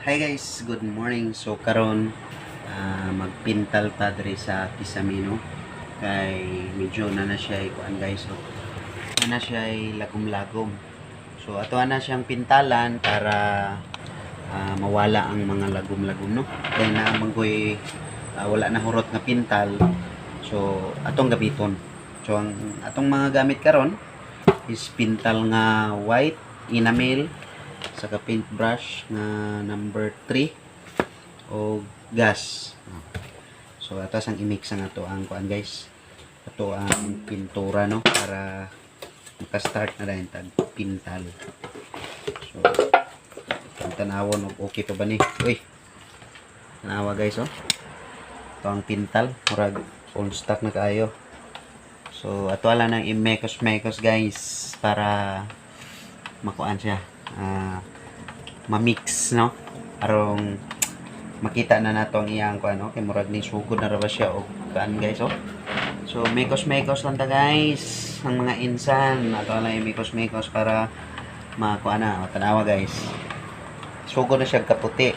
Hi guys, good morning. So karon magpintal ta diri sa Kisamino kay medyo na siya kuan guys. So na siya ay lagom-lagom. So ato na siyang pintalan para mawala ang mga lagom-lagom no. Kay na manggoy wala na hurot nga pintal. So atong gabiton. So ang atong mga gamit karon is pintal nga white, enamel, saka paintbrush na number 3 o gas. So atas ang i-mix ang ato ang kuan guys. Ato ang pintura no para maka-start na dayon tag pintal. So ang tanawon og okay pa ba ni? Uy. Tanawa guys oh. Ito ang pintal, murag all stock na kaayo. So ato lang nang i-mekos guys para makuan siya. Ma-mix no arong makita na nato ang iyang kuan no kay murag ni sugod na ra ba siya og kuan guys oh. So mekos lang ta guys ang mga insan ato lang i-mekos para makuan na tanawa guys. Sugod na siya kaputi.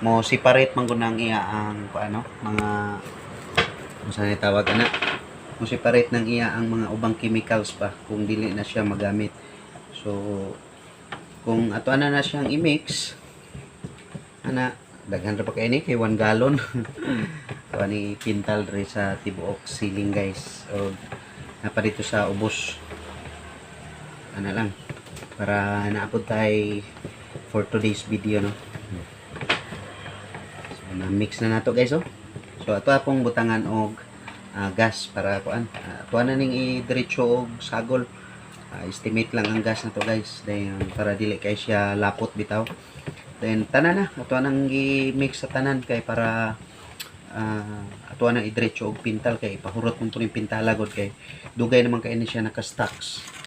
Mo separate man gud nang iya ang kuan no mga unsa ni tawag ana mo separate nang iya ang mga ubang chemicals pa kung dili na siya magamit. So kung ato na siyang i-mix ana daghan ra pa kay ni kay 1 gallon. Kuha ni pintal diri sa tibuok ceiling guys. O napa dito sa ubos. Ana lang para naapod tay for today's video no. So na-mix na nato guys oh. So ato apong butangan og gas para kuan. Tuwa na ning i-diretso og sagol. Estimate lang ang gas na to guys. Then para dili kay siya lapot bitaw. Then tanan na ato nang i-mix sa tanan kay para ato nang i-diretso og pintal kay pahurot mo to ning pintala god kay dugay naman kay ni siya naka-stocks.